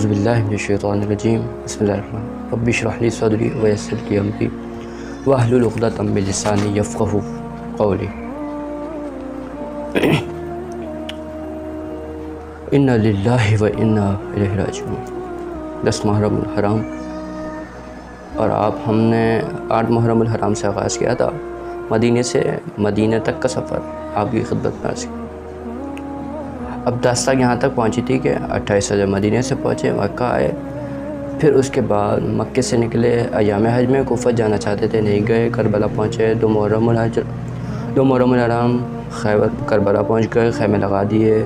اعوذ باللہ من الشیطان الرجیم بسم اللہ الرحمن الرحیم رب اشرح لی صدری ویسر لی امری واحلل عقدۃ من لسانی یفقہوا قولی انا للہ و انا الیہ راجعون 10 محرم الحرام اور ہم نے 8 محرم الحرام سے آغاز کیا تھا مدینے سے مدینہ تک کا سفر آپ کی خدمت میں عرض کیا۔ اب داستان یہاں تک پہنچی تھی کہ 28 رجب مدینہ سے پہنچے، مکہ آئے، پھر اس کے بعد مکے سے نکلے، ایام حج میں کوفہ جانا چاہتے تھے، نہیں گئے، کربلا پہنچے، 2 محرم الحرام خیبر کربلا پہنچ گئے، خیمے لگا دیے،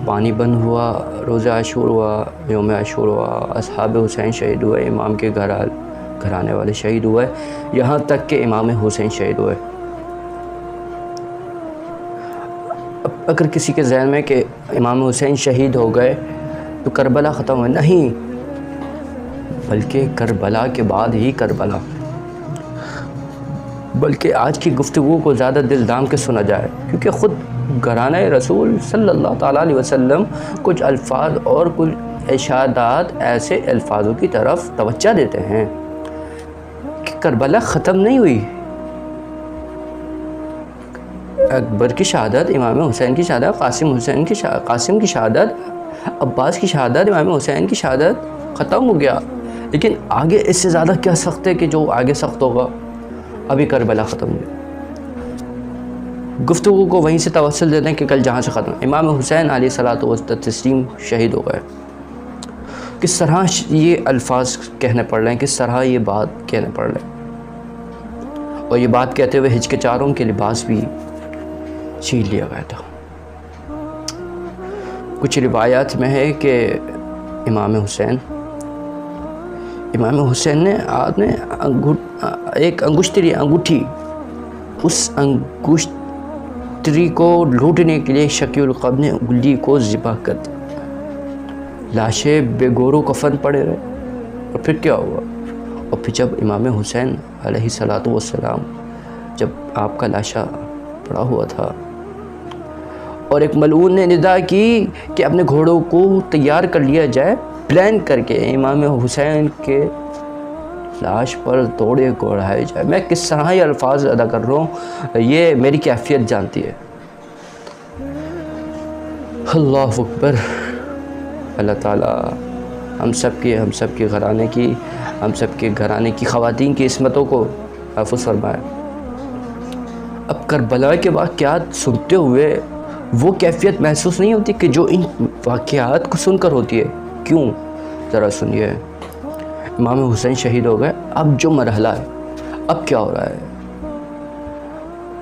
پانی بند ہوا، روزہ عاشور ہوا، یوم عاشور ہوا، اصحاب حسین شہید ہوئے، امام کے گھرانے والے شہید ہوئے، یہاں تک کہ امام حسین شہید ہوئے۔ اگر کسی کے ذہن میں کہ امام حسین شہید ہو گئے تو کربلا ختم ہوئے، نہیں، بلکہ کربلا کے بعد ہی کربلا، بلکہ آج کی گفتگو کو زیادہ دل دام کے سنا جائے، کیونکہ خود گھرانہ رسول صلی اللہ تعالیٰ علیہ وسلم کچھ الفاظ اور کچھ ارشادات ایسے الفاظوں کی طرف توجہ دیتے ہیں کہ کربلا ختم نہیں ہوئی، اکبر کی شہادت، امام حسین کی شہادت، قاسم کی شہادت، عباس کی شہادت، امام حسین کی شہادت ختم ہو گیا، لیکن آگے اس سے زیادہ کیا سخت ہے کہ جو آگے سخت ہوگا، ابھی کربلا ختم ہو گیا۔ گفتگو کو وہیں سے توسل دیتے ہیں کہ کل جہاں سے ختم، امام حسین علیہ الصلوۃ والتسلیم شہید ہو گئے، کس طرح یہ الفاظ کہنے پڑ رہے ہیں، کس طرح یہ بات کہنے پڑ رہے ہیں، اور یہ بات کہتے ہوئے ہچکچاروں کے لباس بھی چھین لیا گیا تھا۔ کچھ روایات میں ہے کہ امام حسین نے ایک انگوٹھی اس انگوشتری کو لوٹنے کے لیے شقی القلب نے انگلی کو ذبح کر دیا، لاشیں بے گور و کفن پڑے رہے، اور پھر کیا ہوا؟ اور پھر جب امام حسین علیہ الصلوۃ والسلام جب آپ کا لاشا پڑا ہوا تھا اور ایک ملعون نے ندا کی کہ اپنے گھوڑوں کو تیار کر لیا جائے، پلان کر کے امام حسین کے لاش پر دوڑے گھوڑائے جائے، میں کس طرح یہ الفاظ ادا کر رہا ہوں یہ میری کیفیت جانتی ہے۔ اللہ اکبر، اللہ تعالیٰ ہم سب کے گھرانے کی خواتین کی عصمتوں کو محفوظ فرمائے۔ اب کربلا کے واقعات سنتے ہوئے وہ کیفیت محسوس نہیں ہوتی کہ جو ان واقعات کو سن کر ہوتی ہے، کیوں؟ ذرا سنیے، امام حسین شہید ہو گئے، اب جو مرحلہ ہے، اب کیا ہو رہا ہے؟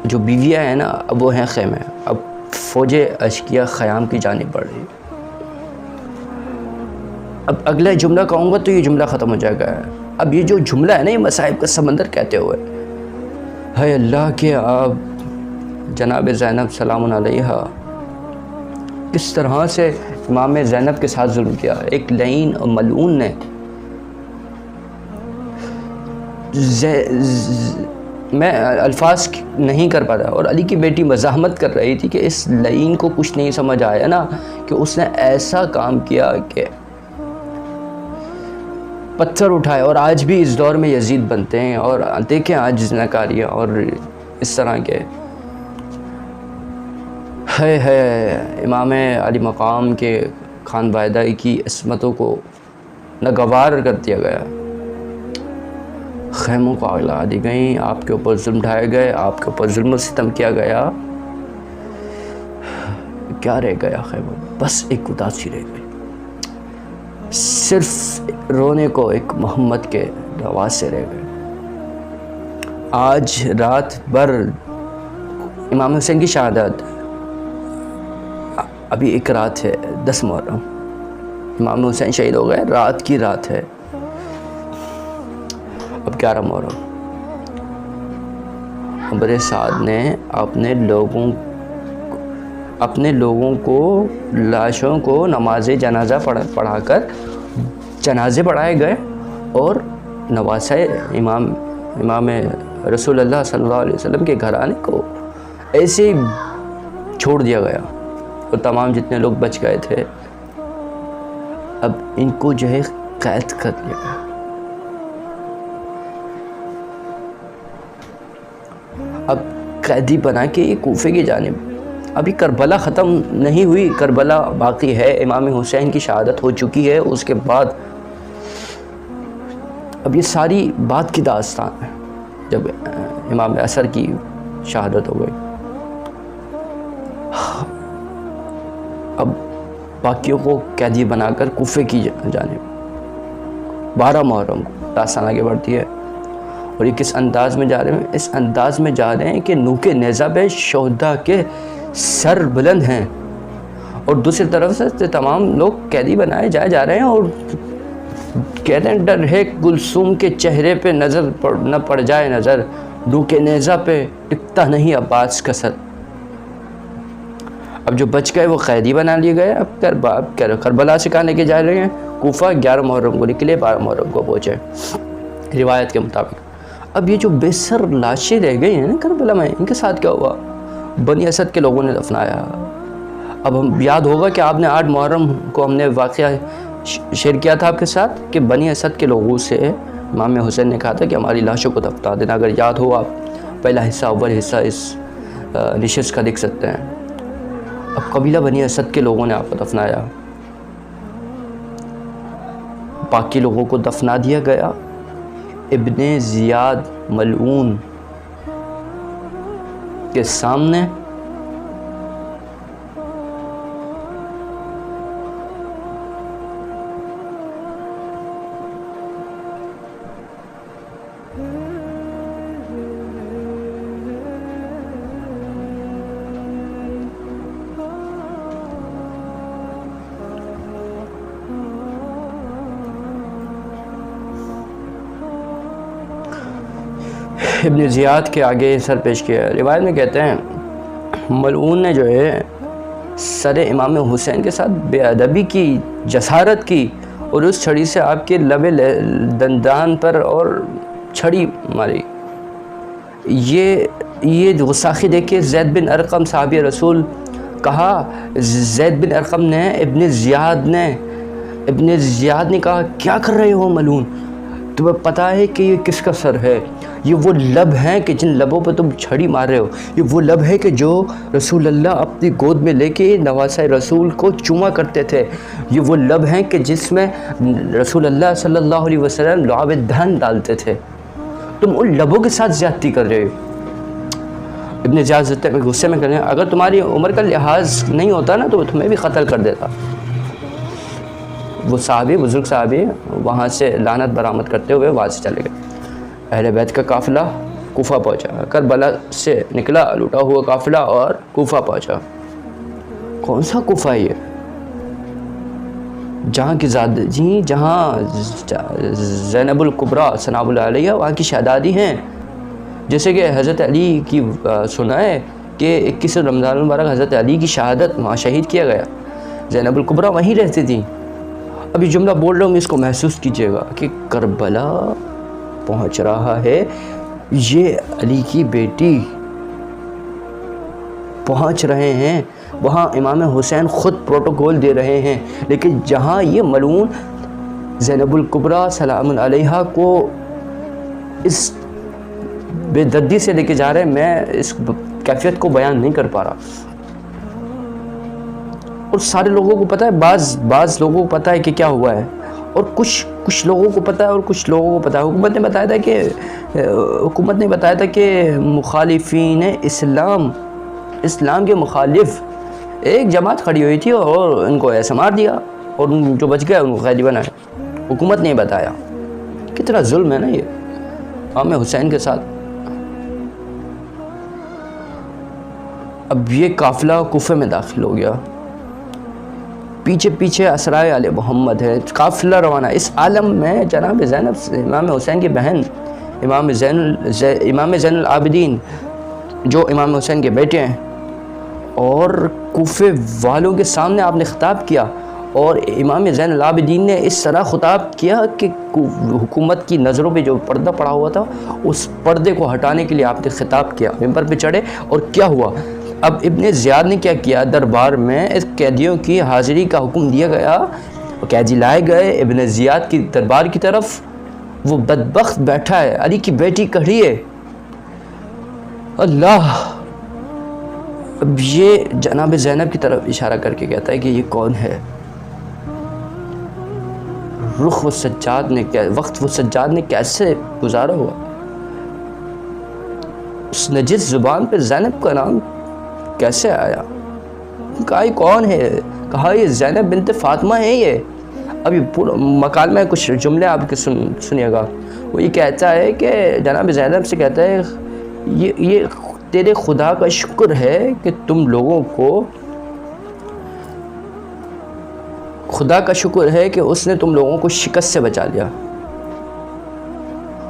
جو بیویاں ہیں نا، اب وہ ہیں خیمے، اب فوج اشکیا خیام کی جانب بڑھ رہی ہے۔ اب اگلا جملہ کہوں گا تو یہ جملہ ختم ہو جائے گا۔ اب یہ جو جملہ ہے نا، یہ مصائب کا سمندر کہتے ہوئے، ہے اللہ کے آپ جناب زینب سلام علیہا کس طرح سے امام زینب کے ساتھ ظلم کیا، ایک لعین اور ملعون نے میں الفاظ نہیں کر پاتا، اور علی کی بیٹی مزاحمت کر رہی تھی کہ اس لعین کو کچھ نہیں سمجھ آیا نا کہ اس نے ایسا کام کیا کہ پتھر اٹھائے، اور آج بھی اس دور میں یزید بنتے ہیں، اور دیکھیں آج زناکاریاں اور اس طرح کے ہے امام علی مقام کے خان واحدہ کی عصمتوں کو ناگوار کر دیا گیا، خیموں کو آگ لگا دی گئیں، آپ کے اوپر ظلم ڈھائے گئے، آپ کے اوپر ظلم و ستم کیا گیا، کیا رہ گیا خیموں؟ بس ایک اداسی رہ گئی، صرف رونے کو ایک محمد کے نواز سے رہ گئے۔ آج رات بھر امام حسین کی شہادت، ابھی ایک رات ہے 10 محرم، امام حسین شہید ہو گئے، رات کی رات ہے، اب 11 محرم، عمر سعد نے اپنے لوگوں کو لاشوں کو نماز جنازہ پڑھا کر جنازے پڑھائے گئے، اور نواسہ امام رسول اللہ صلی اللہ علیہ وسلم کے گھرانے کو ایسے ہی چھوڑ دیا گیا، اور تمام جتنے لوگ بچ گئے تھے اب ان کو جو ہے قید کر لیا گیا. اب قیدی بنا کے یہ کوفے کی جانب. ابھی کربلا ختم نہیں ہوئی، کربلا باقی ہے. امام حسین کی شہادت ہو چکی ہے، اس کے بعد اب یہ ساری بات کی داستان ہے. جب امام عصر کی شہادت ہو گئی، اب باقیوں کو قیدی بنا کر کوفے کی جانب 12 محرم کو داستان آگے بڑھتی ہے. اور یہ کس انداز میں جا رہے ہیں؟ اس انداز میں جا رہے ہیں کہ نوک نیزہ پہ شہداء کے سر بلند ہیں، اور دوسری طرف سے تمام لوگ قیدی بنائے جائے جا رہے ہیں، اور کہتے ہیں ڈر ہے کلثوم کے چہرے پہ نظر نہ پڑ جائے نظر، نوک نیزہ پہ ٹکتا نہیں عباس کا سر. اب جو بچ گئے وہ قیدی بنا لیے گئے. اب کربلا سے کہاں لے کے جا رہے ہیں؟ کوفہ. 11 محرم کو نکلے، 12 محرم کو پہنچے روایت کے مطابق. اب یہ جو بے سر لاشیں رہ گئی ہیں نا کربلا میں، ان کے ساتھ کیا ہوا؟ بنی اسد کے لوگوں نے دفنایا. اب ہم یاد ہوگا کہ آپ نے 8 محرم کو ہم نے واقعہ شیئر کیا تھا آپ کے ساتھ کہ بنی اسد کے لوگوں سے امام حسین نے کہا تھا کہ ہماری لاشوں کو دفنا دینا. اگر یاد ہو آپ پہلا حصہ، اول حصہ اس نشست کا دیکھ سکتے ہیں. اب قبیلہ بنی اسد کے لوگوں نے آپ کو دفنایا، باقی لوگوں کو دفنا دیا گیا. ابن زیاد ملعون کے سامنے ابن زیاد کے آگے سر پیش کیا. روایت میں کہتے ہیں ملعون نے جو ہے سر امام حسین کے ساتھ بے ادبی کی، جسارت کی، اور اس چھڑی سے آپ کے لب دندان پر اور چھڑی ماری. یہ غصاخی دیکھ کے زید بن ارقم صحابی رسول کہا، زید بن ارقم نے ابن زیاد نے کہا کیا کر رہے ہو ملعون؟ تمہیں پتہ ہے کہ یہ کس کا سر ہے؟ یہ وہ لب ہیں کہ جن لبوں پہ تم چھڑی مار رہے ہو. یہ وہ لب ہے کہ جو رسول اللہ اپنی گود میں لے کے نواسہ رسول کو چوما کرتے تھے. یہ وہ لب ہیں کہ جس میں رسول اللہ صلی اللہ علیہ وسلم لعاب دہن ڈالتے تھے. تم ان لبوں کے ساتھ زیادتی کر رہے ہو. ابن زیاد غصے میں کر رہے ہیں، اگر تمہاری عمر کا لحاظ نہیں ہوتا نا تو تمہیں بھی قتل کر دیتا. وہ صحابی، بزرگ صحابی، وہاں سے لعنت برآمد کرتے ہوئے وہاں سے چلے گئے. اہل بیت کا قافلہ کوفہ پہنچا. کربلا سے نکلا لوٹا ہوا قافلہ اور کوفہ پہنچا. کون سا کوفہ ہے یہ؟ جہاں کی جہاں زینب الکبریٰ سلام اللہ علیہ وہاں کی شہزادی ہیں. جیسے کہ حضرت علی کی سنا ہے کہ 21 رمضان المبارک حضرت علی کی شہادت وہاں شہید کیا گیا. زینب الکبریٰ وہیں رہتی تھیں. اب یہ جملہ بول رہا ہوں، اس کو محسوس کیجئے گا کہ کربلا پہنچ رہا ہے. یہ علی کی بیٹی پہنچ رہے ہیں، وہاں امام حسین خود پروٹوکول دے رہے ہیں. لیکن جہاں یہ ملعون زینب الکبریٰ سلام علیہا کو اس بے دردی سے لے کے جا رہے ہیں، میں اس کیفیت کو بیان نہیں کر پا رہا. اور سارے لوگوں کو پتہ ہے، بعض لوگوں کو پتہ ہے کہ کیا ہوا ہے، اور کچھ لوگوں کو پتہ ہے اور کچھ لوگوں کو پتہ ہے. حکومت نے بتایا تھا کہ مخالفین اسلام کے مخالف ایک جماعت کھڑی ہوئی تھی اور ان کو ایسا مار دیا، اور جو بچ گئے ان کو قیدی بنایا. حکومت نے بتایا. کتنا ظلم ہے نا یہ امام حسین کے ساتھ. اب یہ قافلہ کوفے میں داخل ہو گیا. پیچھے اسرائے آل محمد ہے. قافلہ روانہ. اس عالم میں جناب زینب امام حسین کی بہن امام زین العابدین جو امام حسین کے بیٹے ہیں، اور کوفے والوں کے سامنے آپ نے خطاب کیا، اور امام زین العابدین نے اس طرح خطاب کیا کہ حکومت کی نظروں پہ جو پردہ پڑا ہوا تھا اس پردے کو ہٹانے کے لیے آپ نے خطاب کیا. ممبر پہ چڑھے اور کیا ہوا؟ اب ابن زیاد نے کیا کیا؟ دربار میں اس قیدیوں کی حاضری کا حکم دیا گیا. وہ قیدی لائے گئے ابن زیاد کی دربار کی طرف. وہ بدبخت بیٹھا ہے, علی کی بیٹی کھڑی ہے. اللہ. اب یہ جناب زینب کی طرف اشارہ کر کے کہتا ہے کہ یہ کون ہے. وقت وہ سجاد نے کیسے گزارا ہوا. اس نجس زبان پہ زینب کا نام کیسے آیا. کہا یہ کون ہے, کہا یہ زینب بنت فاطمہ ہے. یہ ابھی پورا مکال میں کچھ جملے آپ کے سنیے گا. وہ یہ کہتا ہے کہ جناب زینب سے کہتا ہے یہ تیرے خدا کا شکر ہے کہ تم لوگوں کو, خدا کا شکر ہے کہ اس نے تم لوگوں کو شکست سے بچا لیا.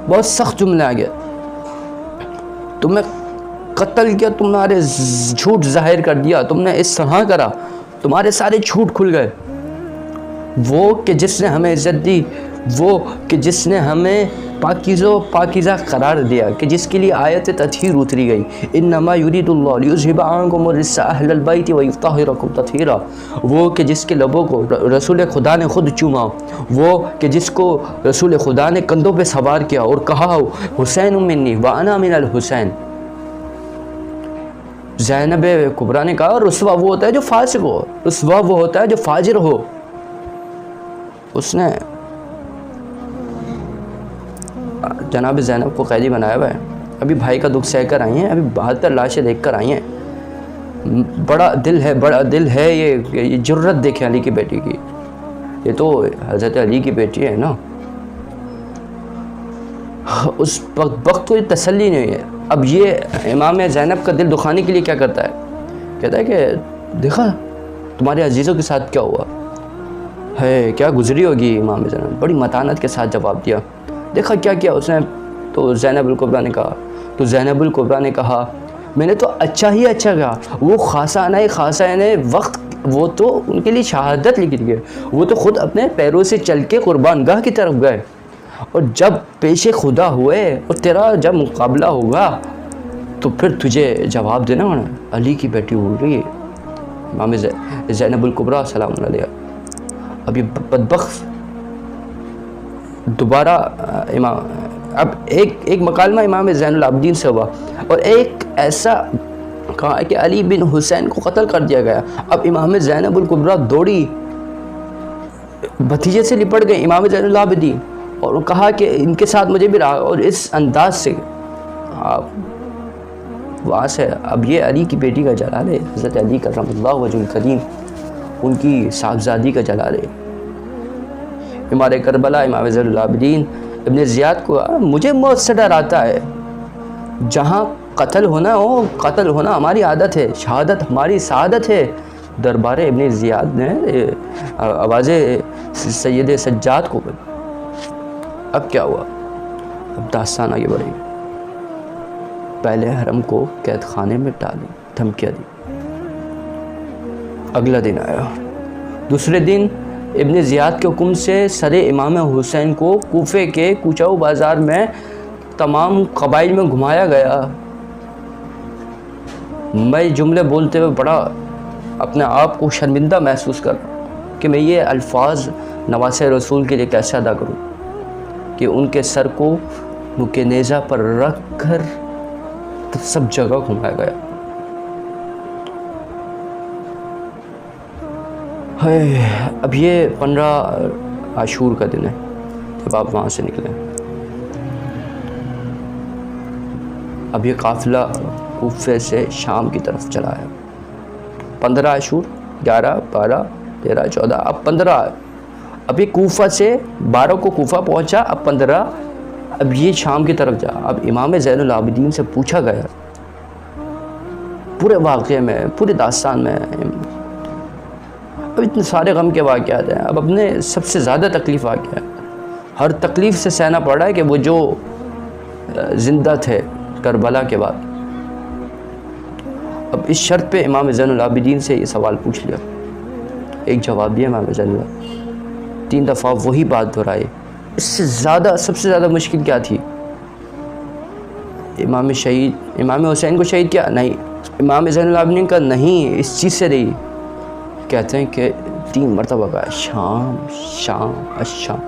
بہت سخت جملہ آ گیا. تمہیں قتل کیا, تمہارے جھوٹ ظاہر کر دیا, تم نے اس طرح کرا, تمہارے سارے جھوٹ کھل گئے. وہ کہ جس نے ہمیں عزت دی, وہ کہ جس نے ہمیں پاکیزہ قرار دیا, کہ جس کے لیے آیت تطہیر اتری گئی. انما یرید اللہ لیذھب عنکم الرجس اہل البیت ویطہرکم تطہیرا. وہ کہ جس کے لبوں کو رسول خدا نے خود چوما, وہ کہ جس کو رسول خدا نے کندھوں پہ سوار کیا اور کہا حسین منی وانا من الحسین. زینب کبریٰ نے کہا رسوا وہ ہوتا ہے جو فاسق ہو, رسوا وہ ہوتا ہے جو فاجر ہو. اس نے جناب زینب کو قیدی بنایا ہوا ہے. ابھی بھائی کا دکھ سہ کر آئی ہیں, ابھی 72 لاشیں دیکھ کر آئی ہیں. بڑا دل ہے یہ جرت دیکھیں علی کی بیٹی کی. یہ تو حضرت علی کی بیٹی ہے نا. اس وقت کو یہ تسلی نہیں ہے. اب یہ امام زینب کا دل دکھانے کے لیے کیا کرتا ہے, کہتا ہے کہ دیکھا تمہارے عزیزوں کے ساتھ کیا ہوا ہے, کیا گزری ہوگی امام زینب. بڑی متانت کے ساتھ جواب دیا. دیکھا کیا کیا اس نے. تو زینب الکبریٰ نے کہا میں نے تو اچھا کہا. وہ خاصہ نے وقت, وہ تو ان کے لیے شہادت لکھ دی ہے. وہ تو خود اپنے پیروں سے چل کے قربان گاہ کی طرف گئے, اور جب پیش خدا ہوئے اور تیرا جب مقابلہ ہوگا تو پھر تجھے جواب دینا ہونا. علی کی بیٹی بول رہی ہے, امام زینب الکبریٰ سلام علیہ. اب یہ بدبخت دوبارہ اب ایک مکالمہ امام زین العابدین سے ہوا, اور ایک ایسا کہا کہ علی بن حسین کو قتل کر دیا گیا. اب امام زینب الکبریٰ دوڑی, بھتیجے سے لپٹ گئے امام زین العابدین, اور کہا کہ ان کے ساتھ مجھے بھی رہا. اور اس انداز سے وہاں سے اب یہ علی کی بیٹی کا جلال ہے, حضرت علی کرم اللہ وجہ الکریم, ان کی صاحبزادی کا جلال ہے. امام کربلا امام زین العابدین ابن زیاد کو مجھے موت سے ڈر آتا ہے. جہاں قتل ہونا ہماری عادت ہے, شہادت ہماری سعادت ہے. دربار ابن زیاد نے آواز سید سجاد کو بنی. اب کیا ہوا, اب داستان آگے بڑھی. پہلے حرم کو قید خانے میں ڈالی, دھمکیاں دی. اگلا دن آیا. دوسرے دن ابن زیاد کے حکم سے سر امام حسین کو کوفے کے کوچاؤ بازار میں تمام قبائل میں گھمایا گیا. میں جملے بولتے ہوئے بڑا اپنے آپ کو شرمندہ محسوس کر رہا ہوں کہ میں یہ الفاظ نواسہ رسول کے لیے کیسے ادا کروں کہ ان کے سر کو نوک نیزہ پر رکھ کر سب جگہ گھمایا گیا. اب یہ 15 عاشور کا دن ہے جب آپ وہاں سے نکلیں. اب یہ قافلہ کوفے سے شام کی طرف چلا ہے. 15 عاشور 11 12 13 14 اب 15. اب یہ کوفہ سے 12 کو کوفہ پہنچا, اب 15 اب یہ شام کی طرف جا. اب امام زین العابدین سے پوچھا گیا پورے واقعے میں, پورے داستان میں. اب اتنے سارے غم کے واقعات ہیں. اب اپنے سب سے زیادہ تکلیف واقعہ ہے, ہر تکلیف سے سہنا پڑ رہا ہے کہ وہ جو زندہ تھے کربلا کے بعد. اب اس شرط پہ امام زین العابدین سے یہ سوال پوچھ لیا, ایک جواب دیا امام زین العابدین, 3 دفعہ وہی بات دہرائی. اس سے زیادہ سب سے زیادہ مشکل کیا تھی؟ امام حسین کو شہید کیا؟ نہیں. امام زین العابدین کا نہیں اس چیز سے رہی. کہتے ہیں کہ 3 مرتبہ کہا شام شام الشام.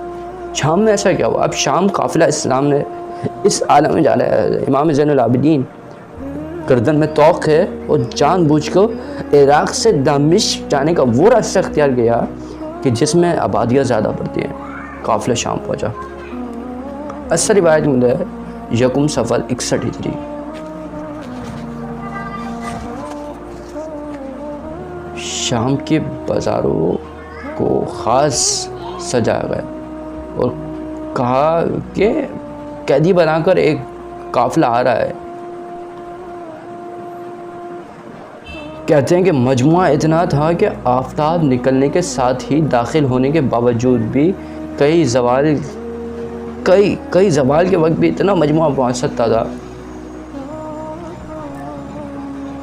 شام میں ایسا کیا ہوا؟ اب شام قافلہ اسلام نے اس عالم میں جانا ہے. امام زین العابدین گردن میں توق ہے اور جان بوجھ کر عراق سے دمشق جانے کا وہ راستہ اختیار کیا کہ جس میں آبادیاں زیادہ پڑتی ہیں. قافلہ شام پہنچا. اصل روایت میں ہے 1 صفر 61 ہجری. شام کے بازاروں کو خاص سجایا گیا اور کہا کہ قیدی بنا کر ایک قافلہ آ رہا ہے. کہتے ہیں کہ مجموعہ اتنا تھا کہ آفتاب نکلنے کے ساتھ ہی داخل ہونے کے باوجود بھی کئی زوال کے وقت بھی اتنا مجموعہ پہنچ سکتا تھا.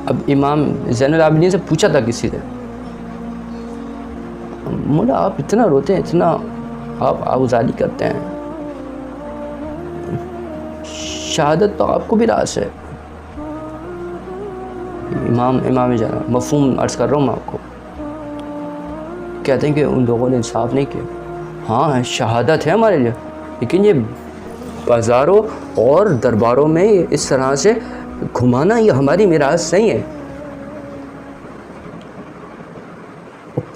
اب امام زین العابدین سے پوچھا تھا کسی نے، مولا آپ اتنا روتے ہیں، اتنا آپ آوزاری کرتے ہیں، شہادت تو آپ کو بھی راس ہے. امام جانا مفہوم عرض کر رہا ہوں میں آپ کو. کہتے ہیں کہ ان لوگوں نے انصاف نہیں کیا. ہاں شہادت ہے ہمارے لیے، لیکن یہ بازاروں اور درباروں میں اس طرح سے گھمانا یہ ہماری میراث نہیں ہے.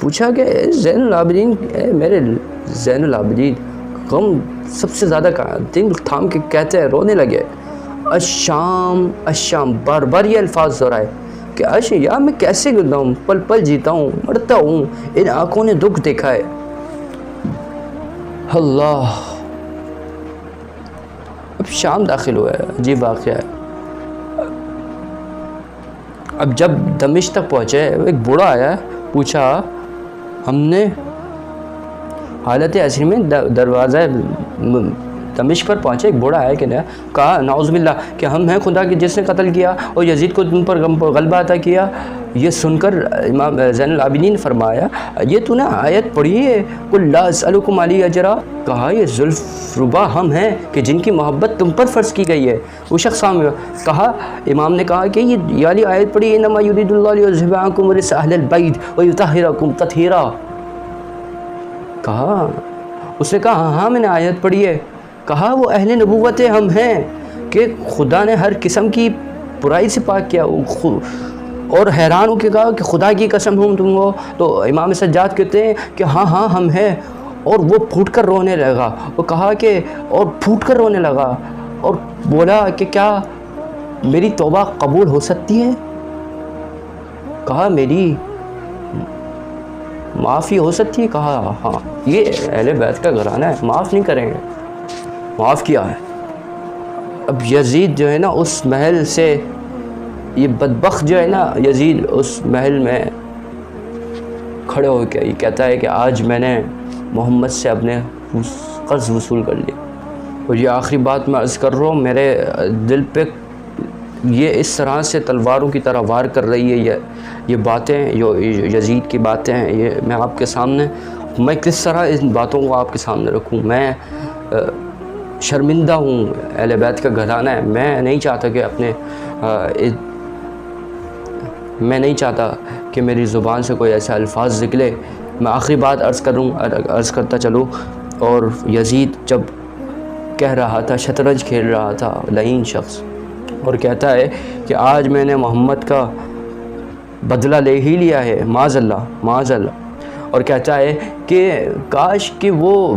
پوچھا کہ زین العابدین، میرے زین العابدین، غم سب سے زیادہ دل تھام کے کہتے ہیں، رونے لگے. الشام الشام، بار بار یہ الفاظ دہرائے کہ یا میں کیسے گزرا ہوں، پل پل جیتا ہوں، مرتا ہوں، ان آنکھوں نے دکھ دیکھا ہے. اللہ. اب شام داخل ہوا ہے. عجیب واقعہ ہے. اب جب دمشق تک پہنچے، ایک بوڑھا آیا، پوچھا، ہم نے حالت عصری میں دروازہ دمشق پر پہنچے، ایک بوڑھا آیا کہ نے کہا نعوذ باللہ کہ ہم ہیں خدا کے جس نے قتل کیا اور یزید کو تم پر غلبہ عطا کیا. یہ سن کر امام زین العابدین نے فرمایا، یہ تو نے آیت پڑھی ہے قل لا اسألکم علیہ اجرا. کہا یہ ذوالفربا ہم ہیں کہ جن کی محبت تم پر فرض کی گئی ہے. وہ شخص کہا، امام نے کہا کہ یہ والی آیت پڑھی انما یرید اللہ لیذھب عنکم رجس اہل البیت ویطہرکم تطہیرا. کہا، اس نے کہا ہاں میں نے آیت پڑھی ہے. کہا وہ اہل نبوت ہم ہیں کہ خدا نے ہر قسم کی برائی سے پاک کیا. اور حیران ہو کے کہا کہ خدا کی قسم ہوں تم ہو. تو امام سجاد کہتے ہیں کہ ہاں ہم ہیں. اور وہ پھوٹ کر رونے لگا. وہ کہا کہ اور پھوٹ کر رونے لگا اور بولا کہ کیا میری توبہ قبول ہو سکتی ہے؟ کہا میری معافی ہو سکتی ہے؟ کہا ہاں، یہ اہل بیت کا گھرانہ ہے، معاف نہیں کریں گے. معاف کیا ہے. اب یزید جو ہے نا اس محل سے، یہ بدبخت جو ہے نا یزید اس محل میں کھڑے ہو کے یہ کہتا ہے کہ آج میں نے محمد سے اپنے قرض وصول کر لی. اور یہ آخری بات میں عرض کر رہا ہوں، میرے دل پہ یہ اس طرح سے تلواروں کی طرح وار کر رہی ہے یہ باتیں، یزید کی باتیں ہیں. یہ میں آپ کے سامنے، میں کس طرح ان باتوں کو آپ کے سامنے رکھوں. میں شرمندہ ہوں. اہل بیت کا گھرانہ ہے. میں نہیں چاہتا کہ میری زبان سے کوئی ایسے الفاظ نکلے. میں آخری بات عرض کرتا چلوں. اور یزید جب کہہ رہا تھا، شطرنج کھیل رہا تھا، لعین شخص، اور کہتا ہے کہ آج میں نے محمد کا بدلہ لے ہی لیا ہے، معاذ اللہ. اور کہتا ہے کہ کاش کہ وہ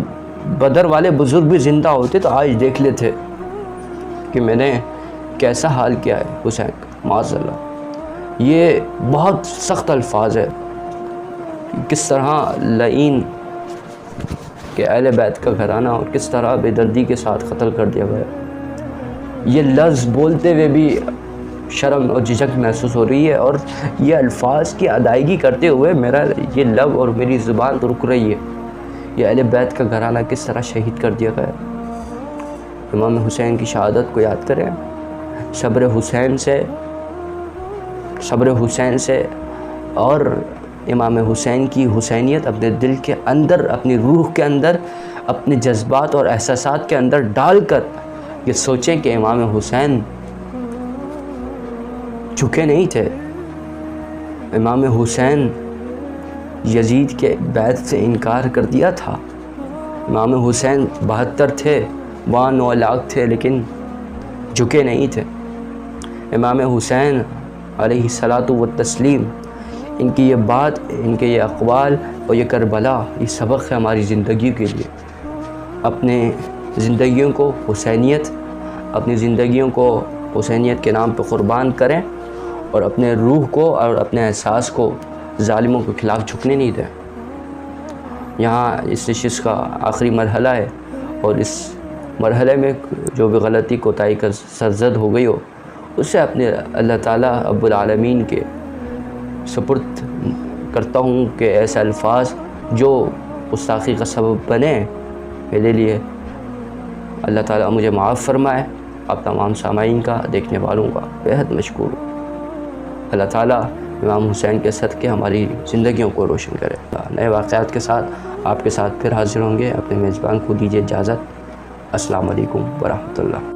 بدر والے بزرگ بھی زندہ ہوتے تو آج دیکھ لیتے کہ میں نے کیسا حال کیا ہے حسین کا، معاذ اللہ. یہ بہت سخت الفاظ ہے. کس طرح لعین کہ اہل بیت کا گھرانہ اور کس طرح بے دردی کے ساتھ قتل کر دیا گیا. یہ لفظ بولتے ہوئے بھی شرم اور جھجک محسوس ہو رہی ہے، اور یہ الفاظ کی ادائیگی کرتے ہوئے میرا یہ لب اور میری زبان رک رہی ہے. یہ اہل بیت کا گھرانہ کس طرح شہید کر دیا گیا. امام حسین کی شہادت کو یاد کریں. صبر حسین سے اور امام حسین کی حسینیت اپنے دل کے اندر، اپنی روح کے اندر، اپنے جذبات اور احساسات کے اندر ڈال کر یہ سوچیں کہ امام حسین جھکے نہیں تھے. امام حسین یزید کے بیعت سے انکار کر دیا تھا۔ امام حسین 72 تھے، وہاں 9 لاکھ تھے، لیکن جھکے نہیں تھے۔ امام حسین علیہ الصلاۃ والتسلیم، ان کی یہ بات، ان کے یہ اقوال اور یہ کربلا، یہ سبق ہے ہماری زندگی کے لیے۔ اپنے زندگیوں کو حسینیت، اپنی زندگیوں کو حسینیت کے نام پہ قربان کریں، اور اپنے روح کو اور اپنے احساس کو ظالموں کے خلاف جھکنے نہیں دیں۔ یہاں اس نشست کا آخری مرحلہ ہے، اور اس مرحلے میں جو بھی غلطی کوتاہی کا سرزد ہو گئی ہو، اسے اپنے اللہ تعالیٰ رب العالمین کے سپرد کرتا ہوں کہ ایسے الفاظ جو گستاخی کا سبب بنے میرے لیے، اللہ تعالیٰ مجھے معاف فرمائے۔ آپ تمام سامعین کا، دیکھنے والوں کا بہت مشکور ہوں۔ اللہ تعالیٰ امام حسین کے صدقے ہماری زندگیوں کو روشن کرے۔ نئے واقعات کے ساتھ آپ کے ساتھ پھر حاضر ہوں گے۔ اپنے میزبان کو دیجیے اجازت۔ السلام علیکم ورحمۃ اللہ۔